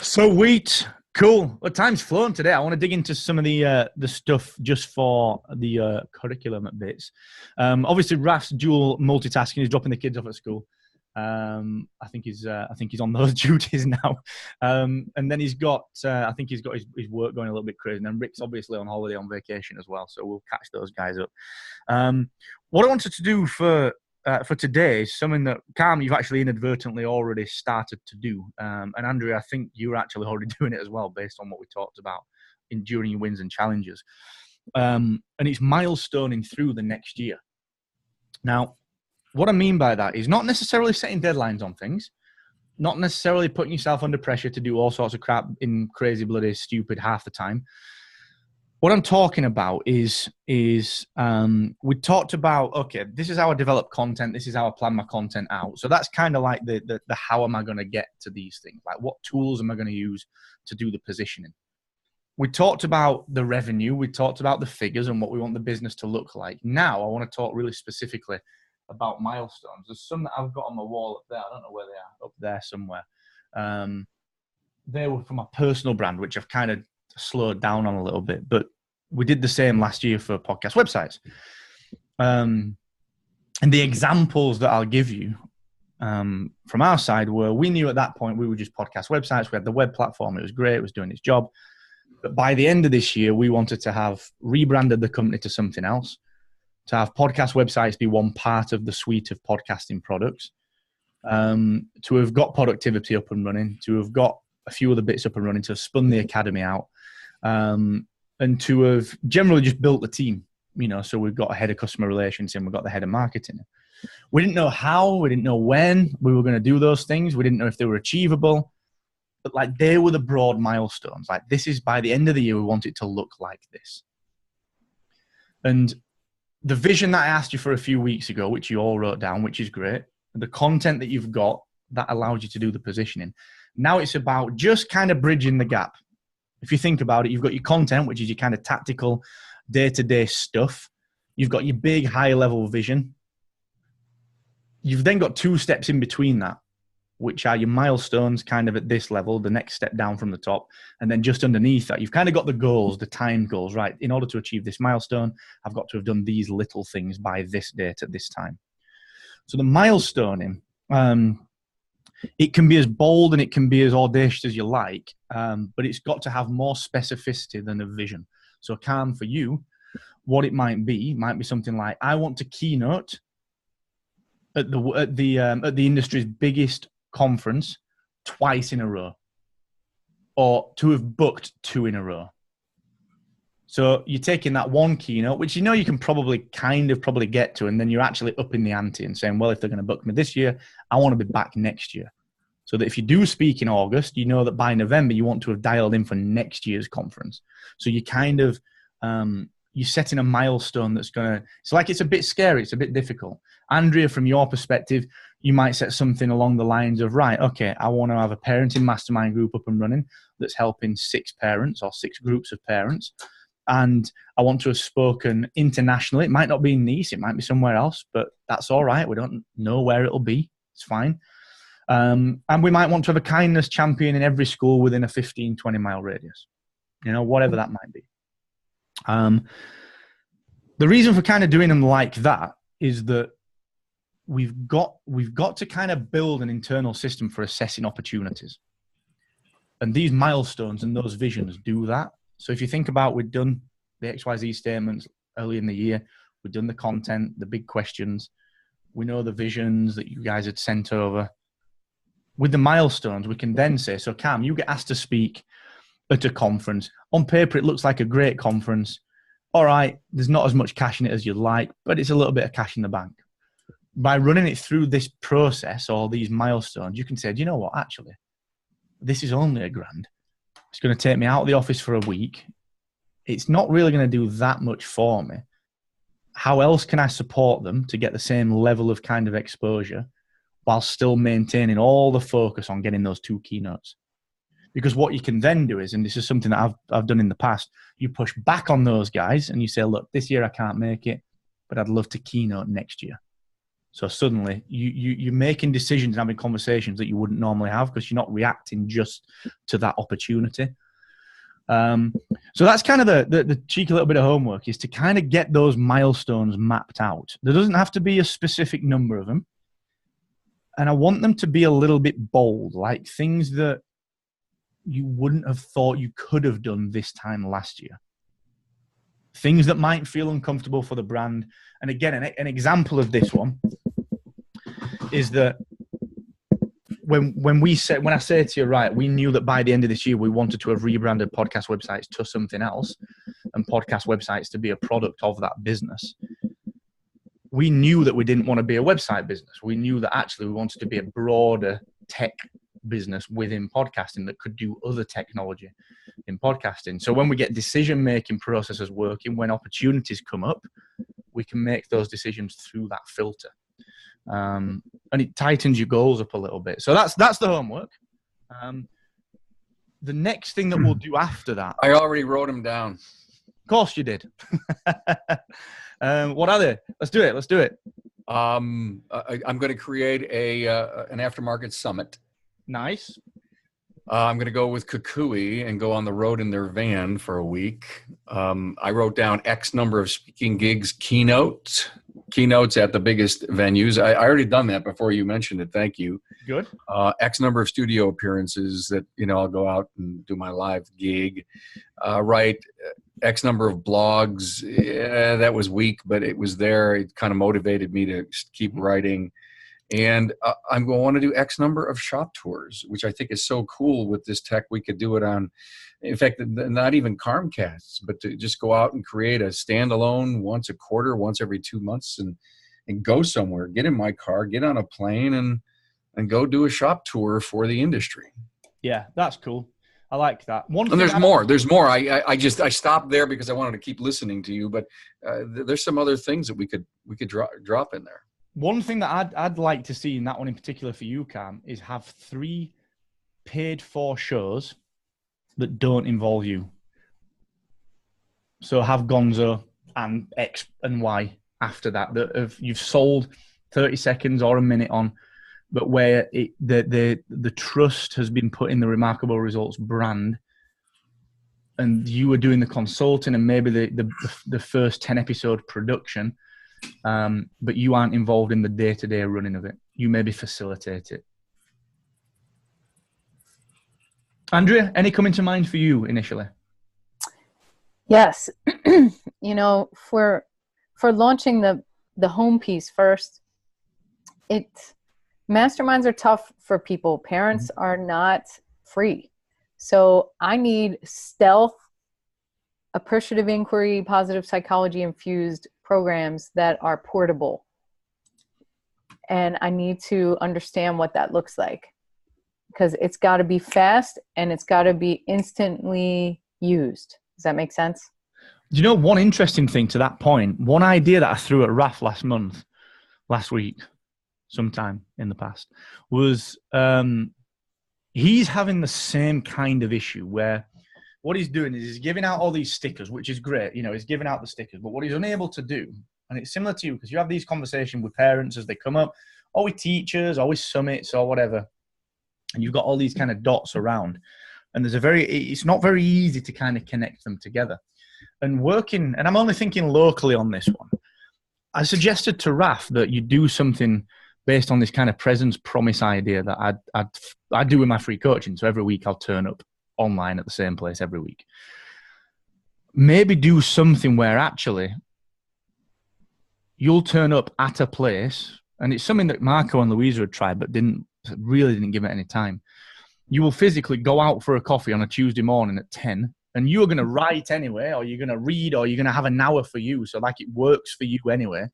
Sweet. Cool. Well, time's flown today. I want to dig into some of the stuff just for the curriculum bits. Obviously, Raf's dual multitasking. He's dropping the kids off at school. I think he's on those duties now. And then he's got his work going a little bit crazy. And then Rick's obviously on holiday on vacation as well. So we'll catch those guys up. What I wanted to do for today is something that, Cam, you've actually inadvertently already started to do. And Andrea, I think you're actually already doing it as well, based on what we talked about during your wins and challenges. And it's milestoning through the next year. Now, what I mean by that is not necessarily setting deadlines on things, not necessarily putting yourself under pressure to do all sorts of crap in crazy, bloody, stupid half the time. What I'm talking about is we talked about, okay, this is how I develop content. This is how I plan my content out. So that's kind of like the how am I going to get to these things? Like what tools am I going to use to do the positioning? We talked about the revenue. We talked about the figures and what we want the business to look like. Now I want to talk really specifically about milestones. There's some that I've got on my wall up there. I don't know where they are, up there somewhere. They were from my personal brand, which I've kind of slowed down on a little bit, but we did the same last year for podcast websites. And the examples that I'll give you from our side were, we knew at that point we were just podcast websites. We had the web platform. It was great. It was doing its job. But by the end of this year, we wanted to have rebranded the company to something else, to have podcast websites be one part of the suite of podcasting products, to have got productivity up and running, to have got a few other bits up and running, to have spun the academy out, and to have generally just built the team, you know, so we've got a head of customer relations and we've got the head of marketing. We didn't know how, we didn't know when we were going to do those things. We didn't know if they were achievable, but like they were the broad milestones. Like this is by the end of the year, we want it to look like this. And the vision that I asked you for a few weeks ago, which you all wrote down, which is great, the content that you've got that allows you to do the positioning. Now it's about just kind of bridging the gap. If you think about it, you've got your content, which is your kind of tactical day-to-day stuff. You've got your big high-level vision. You've then got 2 steps in between that, which are your milestones kind of at this level, the next step down from the top. And then just underneath that, you've kind of got the goals, the time goals, right? In order to achieve this milestone, I've got to have done these little things by this date at this time. So the milestoning, it can be as bold and it can be as audacious as you like, but it's got to have more specificity than a vision. So Cam, for you, what it might be something like, I want to keynote at the industry's biggest conference twice in a row, or to have booked 2 in a row. So you're taking that one keynote, which you can probably get to, and then you're actually upping the ante and saying, well, if they're going to book me this year, I want to be back next year. So that if you do speak in August, you know that by November you want to have dialed in for next year's conference. So you kind of you're setting a milestone that's going to, it's a bit scary, it's a bit difficult. Andrea, from your perspective, you might set something along the lines of, right, okay, I want to have a parenting mastermind group up and running that's helping 6 parents or 6 groups of parents. And I want to have spoken internationally. It might not be in Nice, it might be somewhere else, but that's all right. We don't know where it'll be. It's fine. And we might want to have a kindness champion in every school within a 15, 20-mile radius, whatever that might be. The reason for kind of doing them like that is that we've got to kind of build an internal system for assessing opportunities. And these milestones and those visions do that. So if you think about, we've done the XYZ statements early in the year, we've done the content, the big questions, we know the visions that you guys had sent over. With the milestones, we can then say, so Cam, you get asked to speak at a conference. On paper, it looks like a great conference. All right, there's not as much cash in it as you'd like, but it's a little bit of cash in the bank. By running it through this process or these milestones, you can say, do you know what, actually, this is only $1,000. It's going to take me out of the office for a week. It's not really going to do that much for me. How else can I support them to get the same level of kind of exposure while still maintaining all the focus on getting those 2 keynotes? Because what you can then do is, and this is something that I've done in the past, you push back on those guys and you say, look, this year I can't make it, but I'd love to keynote next year. So suddenly you're making decisions and having conversations that you wouldn't normally have because you're not reacting just to that opportunity. So that's kind of the cheeky little bit of homework, is to kind of get those milestones mapped out. There doesn't have to be a specific number of them. And I want them to be a little bit bold, like things that you wouldn't have thought you could have done this time last year. Things that might feel uncomfortable for the brand. And again, an example of this one is that when I say to you, right, we knew that by the end of this year, we wanted to have rebranded podcast websites to something else and podcast websites to be a product of that business. We knew that we didn't want to be a website business. We knew that actually we wanted to be a broader tech business within podcasting that could do other technology in podcasting. So when we get decision-making processes working, when opportunities come up, we can make those decisions through that filter. And it tightens your goals up a little bit. So that's the homework. The next thing that we'll do after that. I already wrote them down. Of course you did. What are they? Let's do it. I'm going to create an aftermarket summit. Nice. I'm going to go with Kukui and go on the road in their van for a week. I wrote down X number of speaking gigs, keynotes at the biggest venues. I already done that before you mentioned it. Thank you. Good. X number of studio appearances that, I'll go out and do my live gig. Write X number of blogs. Yeah, that was weak, but it was there. It kind of motivated me to keep writing. And I'm going to want to do X number of shop tours, which I think is so cool with this tech. We could do it on, in fact, not even Carmcasts, but to just go out and create a standalone once a quarter, once every 2 months and go somewhere, get in my car, get on a plane and go do a shop tour for the industry. Yeah, that's cool. I like that. One And thing there's more. There's more. I stopped there because I wanted to keep listening to you, but there's some other things that we could drop in there. One thing that I'd like to see in that one in particular for you, Cam, is have 3 paid-for shows that don't involve you. So have Gonzo and X and Y after that you've sold 30 seconds or a minute on, but where the trust has been put in the Remarkable Results brand, and you were doing the consulting and maybe the first 10 episode production, but you aren't involved in the day-to-day running of it. You maybe facilitate it. Andrea, any coming to mind for you initially? Yes. For launching the home piece first, masterminds are tough for people. Parents are not free. So I need stealth, appreciative inquiry, positive psychology infused programs that are portable. And I need to understand what that looks like, because it's got to be fast and it's got to be instantly used. Does that make sense? Do you know one interesting thing to that point? One idea that I threw at Raf last week, sometime in the past, was he's having the same kind of issue where what he's doing is he's giving out all these stickers, which is great. He's giving out the stickers, but what he's unable to do, and it's similar to you, because you have these conversations with parents as they come up, or with teachers, or with summits, or whatever, and you've got all these kind of dots around, and it's not very easy to kind of connect them together. And I'm only thinking locally on this one, I suggested to Raf that you do something based on this kind of presence promise idea that I do with my free coaching. So every week I'll turn up online at the same place every week. Maybe do something where actually you'll turn up at a place, and it's something that Marco and Louisa had tried but really didn't give it any time. You will physically go out for a coffee on a Tuesday morning at 10, and you're going to write anyway, or you're going to read, or you're going to have an hour for you. So like it works for you anyway,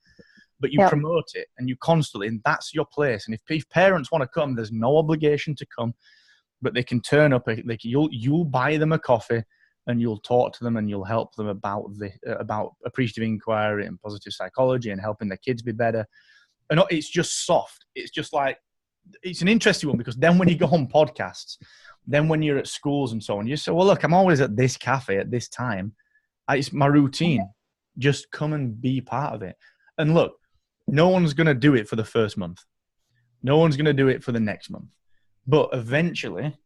but you promote it and you constantly, and that's your place. And if parents want to come, there's no obligation to come, but they can turn up. Like you'll buy them a coffee and you'll talk to them and you'll help them about appreciative inquiry and positive psychology and helping their kids be better. And it's just soft. It's just like, it's an interesting one, because then when you go on podcasts, then when you're at schools and so on, you say, well, look, I'm always at this cafe at this time. It's my routine. Just come and be part of it. And look, no one's going to do it for the first month. No one's going to do it for the next month. But eventually,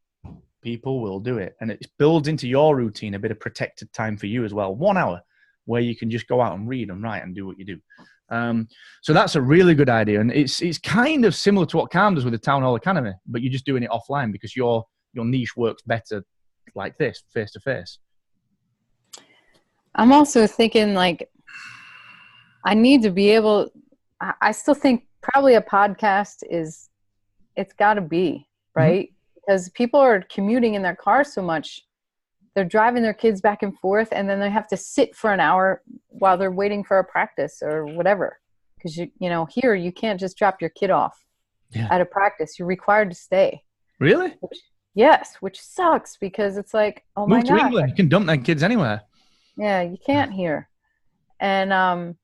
people will do it. And it builds into your routine a bit of protected time for you as well. 1 hour where you can just go out and read and write and do what you do. So that's a really good idea. And it's kind of similar to what Calm does with the Town Hall Academy, but you're just doing it offline because your niche works better like this, face to face. I'm also thinking like, I need to be able, I still think probably a podcast it's got to be, right? Mm-hmm. Because people are commuting in their cars so much. They're driving their kids back and forth, and then they have to sit for an hour while they're waiting for a practice or whatever. Because, here you can't just drop your kid off at a practice. You're required to stay. Really? Yes, which sucks, because it's like, oh my God. Move to England. You can dump their kids anywhere. Yeah, you can't here. And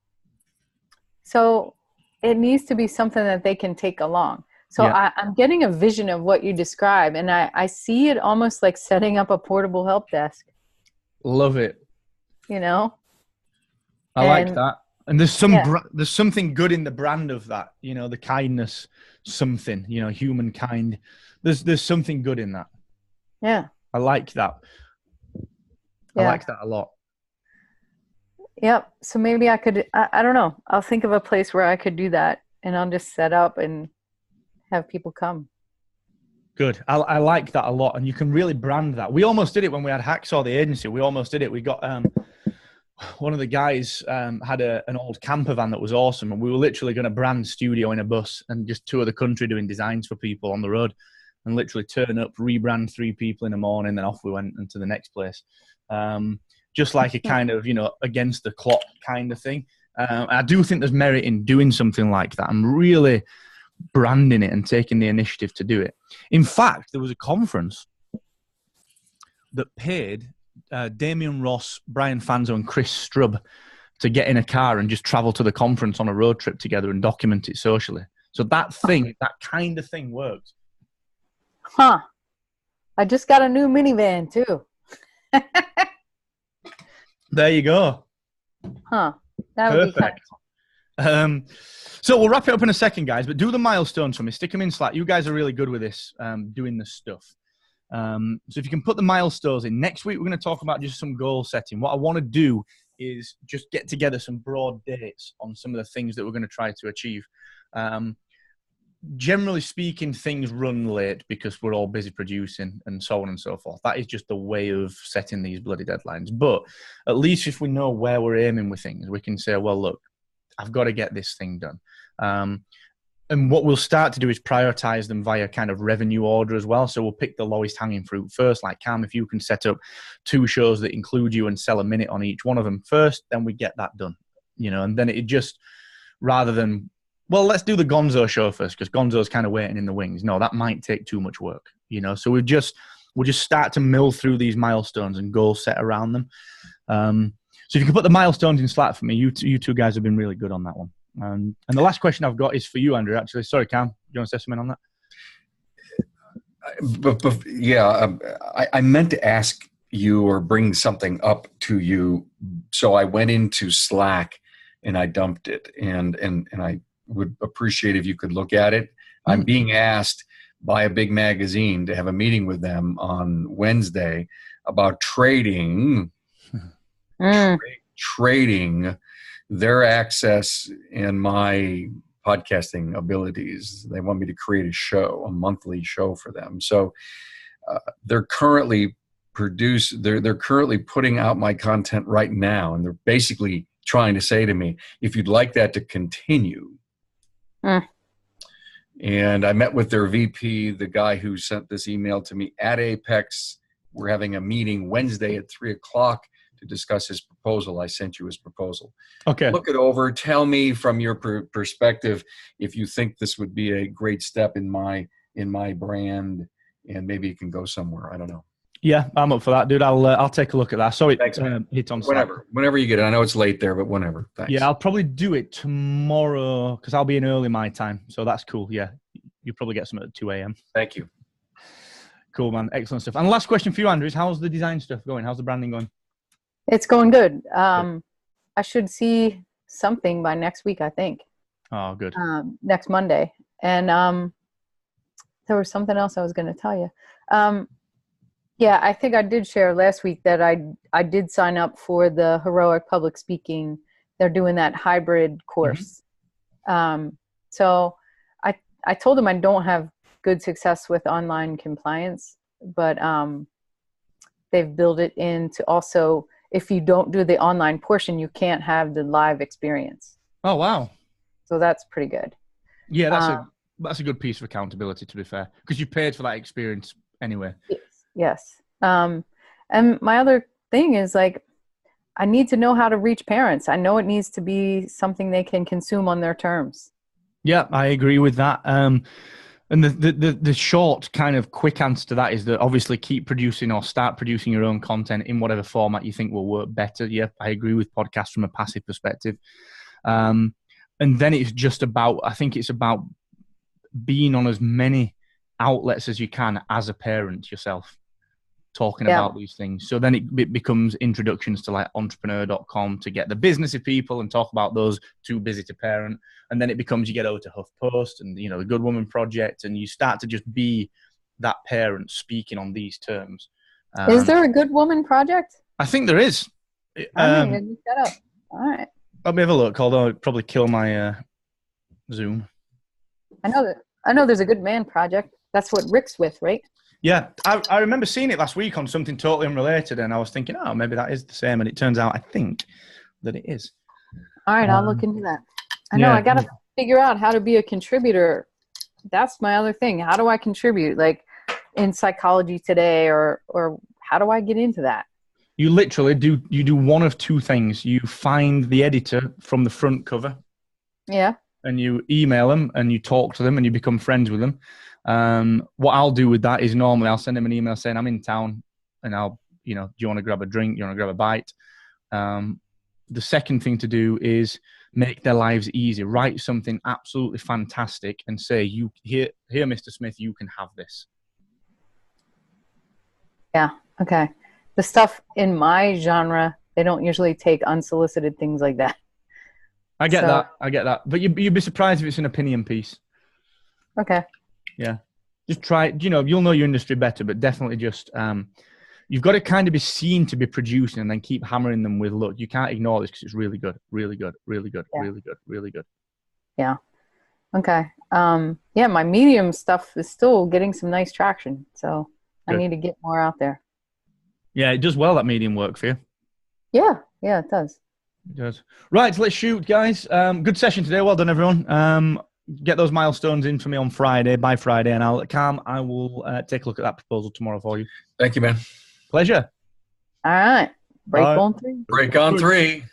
so it needs to be something that they can take along. So I'm getting a vision of what you describe, and I see it almost like setting up a portable help desk. Love it. I like that. And there's something good in the brand of that, the kindness, something, humankind. There's something good in that. Yeah. I like that. I like that a lot. Yep. So maybe I could, I don't know. I'll think of a place where I could do that, and I'll just set up and have people come. Good. I like that a lot. And you can really brand that. We almost did it when we had Hacksaw, the agency. We almost did it. We got one of the guys had an old camper van that was awesome. And we were literally going to brand studio in a bus and just tour the country doing designs for people on the road, and literally turn up, rebrand 3 people in the morning, then off we went into the next place. Just like a kind of, against the clock kind of thing. I do think there's merit in doing something like that. I'm really branding it and taking the initiative to do it. In fact, there was a conference that paid Damian Ross, Brian Fanzo, and Chris Strubb to get in a car and just travel to the conference on a road trip together and document it socially. So that kind of thing works. Huh. I just got a new minivan too. There you go. Huh. That would be Perfect. So we'll wrap it up in a second, guys, but do the milestones for me. Stick them in Slack. You guys are really good with this, doing this stuff. So if you can put the milestones in. Next week, we're going to talk about just some goal setting. What I want to do is just get together some broad dates on some of the things that we're going to try to achieve. Generally speaking, things run late because we're all busy producing and so on and so forth. That is just the way of setting these bloody deadlines. But at least if we know where we're aiming with things, we can say, well, look, I've got to get this thing done. And what we'll start to do is prioritize them via kind of revenue order as well. So we'll pick the lowest hanging fruit first. Like, Cam, if you can set up 2 shows that include you and sell a minute on each one of them first, then we get that done. And then it just, rather than, well, let's do the Gonzo show first because Gonzo's kind of waiting in the wings. No, that might take too much work, So we'll just start to mill through these milestones and goals set around them. So if you can put the milestones in Slack for me, you two guys have been really good on that one. And the last question I've got is for you, Andrew, actually. Sorry, Cam, do you want to say something on that? I meant to ask you or bring something up to you. So I went into Slack and I dumped it. And I would appreciate if you could look at it. I'm being asked by a big magazine to have a meeting with them on Wednesday about trading their access and my podcasting abilities. They want me to create a monthly show for them. So they're currently they're currently putting out my content right now. And they're basically trying to say to me, if you'd like that to continue. And I met with their VP, the guy who sent this email to me at Apex. We're having a meeting Wednesday at 3:00 to discuss his proposal. I sent you his proposal. Okay. Look it over. Tell me from your perspective if you think this would be a great step in my brand, and maybe it can go somewhere. I don't know. Yeah, I'm up for that, dude. I'll take a look at that. So Thanks, hit on Slack. Whenever you get it. I know it's late there, but whenever. Thanks. Yeah, I'll probably do it tomorrow because I'll be in early my time. So that's cool. Yeah, you'll probably get some at 2 a.m. Thank you. Cool, man. Excellent stuff. And last question for you, Andrew, is how's the design stuff going? How's the branding going? It's going good. I should see something by next week, I think. Oh, good. Next Monday. And there was something else I was going to tell you. Yeah, I think I did share last week that I did sign up for the Heroic Public Speaking. They're doing that hybrid course. So I told them I don't have good success with online compliance, but they've built it into also, if you don't do the online portion, you can't have the live experience. Oh, wow. So that's pretty good. Yeah, that's a good piece of accountability, to be fair, because you paid for that experience anyway. Yes. And my other thing is, like, I need to know how to reach parents. I know it needs to be something they can consume on their terms. Yeah, I agree with that. And the short kind of quick answer to that is that obviously keep producing or start producing your own content in whatever format you think will work better. Yeah, I agree with podcasts from a passive perspective. And then it's just about, I think it's about being on as many outlets as you can as a parent yourself, talking about these things. So then it becomes introductions to like entrepreneur.com to get the business of people and talk about those too busy to parent. And then it becomes, you get over to HuffPost and, the Good Woman Project, and you start to just be that parent speaking on these terms. Is there a Good Woman Project? I think there is. I'm going to look that up. All right. Let me have a look, although it'd probably kill my Zoom. I know there's a Good Man Project. That's what Rick's with, right? Yeah, I remember seeing it last week on something totally unrelated, and I was thinking, oh, maybe that is the same, and it turns out I think that it is. All right, I'll look into that. I know, I got to figure out how to be a contributor. That's my other thing. How do I contribute, like in Psychology Today, or how do I get into that? You literally do one of two things. You find the editor from the front cover. Yeah. And you email them, and you talk to them, and you become friends with them. What I'll do with that is normally I'll send them an email saying I'm in town. and I'll, you know, do you want to grab a drink? Do you want to grab a bite? The second thing to do is make their lives easy. Write something absolutely fantastic and say, "You here, Mr. Smith, you can have this." Yeah. Okay. The stuff in my genre, they don't usually take unsolicited things like that. I get that. But you'd be surprised if it's an opinion piece. Okay. Yeah. Just try, you know, you'll know your industry better, but definitely just, you've got to kind of be seen to be producing and then keep hammering them with, look, you can't ignore this because it's really good, really good, really good, Yeah. really good, really good. Yeah. Okay. Yeah, my medium stuff is still getting some nice traction. So Good. I need to get more out there. Yeah, it does well, that medium work for you. Yeah. Yeah, it does. It does. Right, let's shoot, guys. Good session today. Well done, everyone. Get those milestones in for me on Friday, by Friday, and I will take a look at that proposal tomorrow for you. Thank you, man. Pleasure. All right. Break All right. on 3. Break on 3.